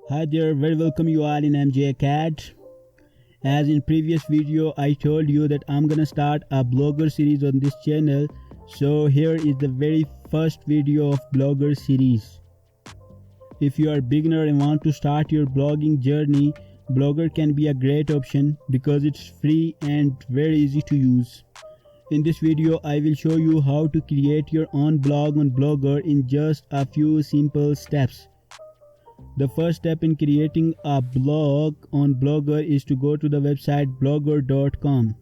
Hi there, very welcome you all in MJ Acad. As in previous video I told you that I'm gonna start a blogger series on this channel. So here is the very first video of blogger series. If you are a beginner and want to start your blogging journey, Blogger can be a great option because it's free and very easy to use. In this video I will show you how to create your own blog on Blogger in just a few simple steps. The first step in creating a blog on Blogger is to go to the website blogger.com.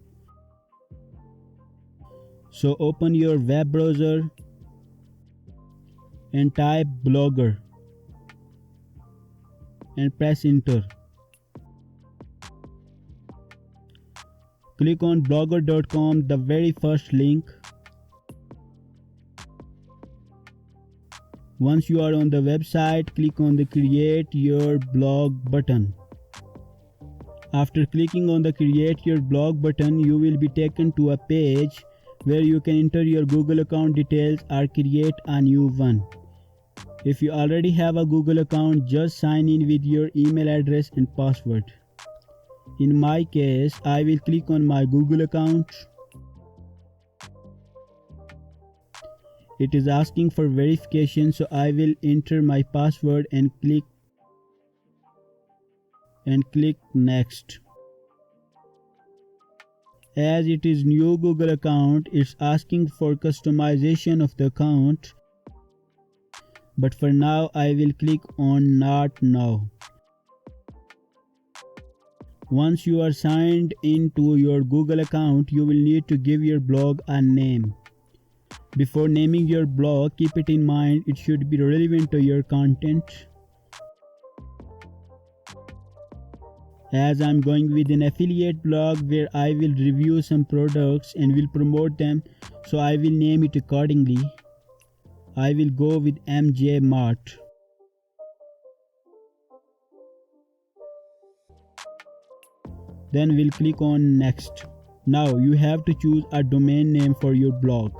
So open your web browser and type Blogger and press enter. Click on blogger.com, the very first link. Once you are on the website, click on the Create Your Blog button. After clicking on the Create Your Blog button, you will be taken to a page where you can enter your Google account details or create a new one. If you already have a Google account, just sign in with your email address and password. In my case, I will click on my Google account. It is asking for verification, so I will enter my password and click next. As it is new Google account, it's asking for customization of the account. But for now, I will click on Not Now. Once you are signed into your Google account, you will need to give your blog a name. Before naming your blog, keep it in mind it should be relevant to your content. As I'm going with an affiliate blog where I will review some products and will promote them, so I will name it accordingly. I will go with MJ Mart. Then we'll click on next. Now you have to choose a domain name for your blog.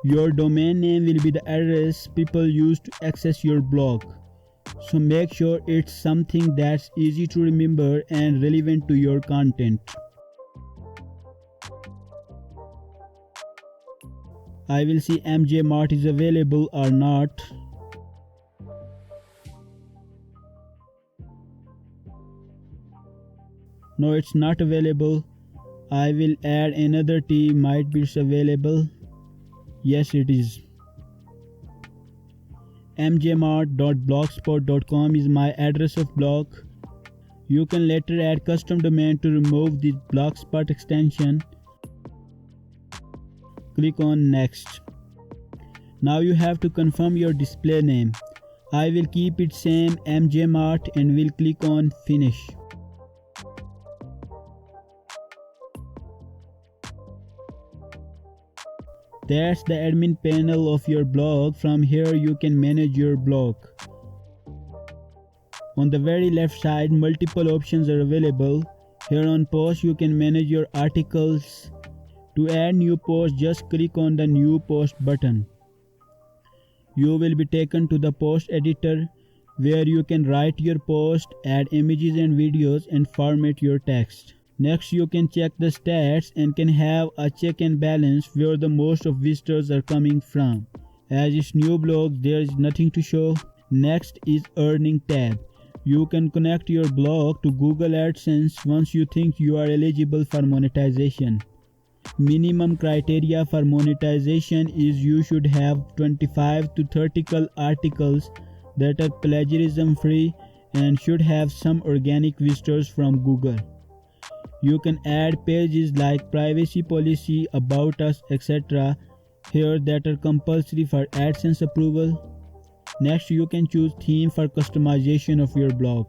Your domain name will be the address people use to access your blog. So make sure it's something that's easy to remember and relevant to your content. I will see MJ Mart is available or not. No, it's not available. I will add another T, might be available. Yes, it is. mjmart.blogspot.com is my address of blog. You can later add custom domain to remove the Blogspot extension. Click on next. Now you have to confirm your display name. I will keep it same mjmart and will click on finish. That's the admin panel of your blog. From here you can manage your blog. On the very left side, multiple options are available. Here on post you can manage your articles. To add new post, just click on the new post button. You will be taken to the post editor where you can write your post, add images and videos and format your text. Next you can check the stats and can have a check and balance where the most of visitors are coming from. As it's new blog, there is nothing to show. Next is earning tab. You can connect your blog to Google AdSense once you think you are eligible for monetization. Minimum criteria for monetization is you should have 25 to 30 articles that are plagiarism free and should have some organic visitors from Google. You can add pages like privacy policy, about us, etc. here that are compulsory for AdSense approval. Next, you can choose theme for customization of your blog.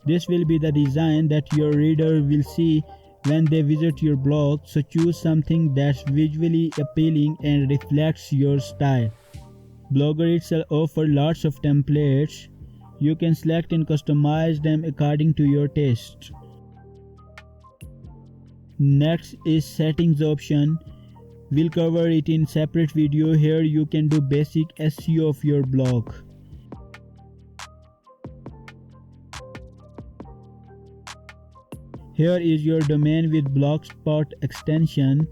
This will be the design that your reader will see when they visit your blog, so choose something that's visually appealing and reflects your style. Blogger itself offers lots of templates. You can select and customize them according to your taste. Next is settings option. We'll cover it in separate video. Here you can do basic SEO of your blog. Here is your domain with Blogspot extension.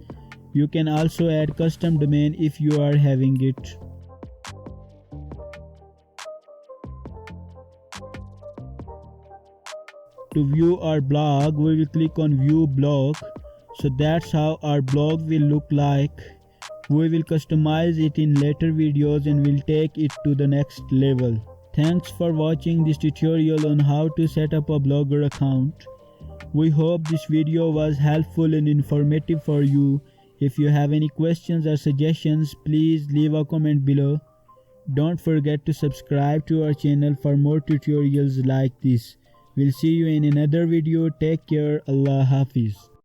You can also add custom domain if you are having it. To view our blog, we will click on view blog. So that's how our blog will look like. We will customize it in later videos and will take it to the next level. Thanks for watching this tutorial on how to set up a Blogger account. We hope this video was helpful and informative for you. If you have any questions or suggestions, please leave a comment below. Don't forget to subscribe to our channel for more tutorials like this. We'll see you in another video. Take care. Allah Hafiz.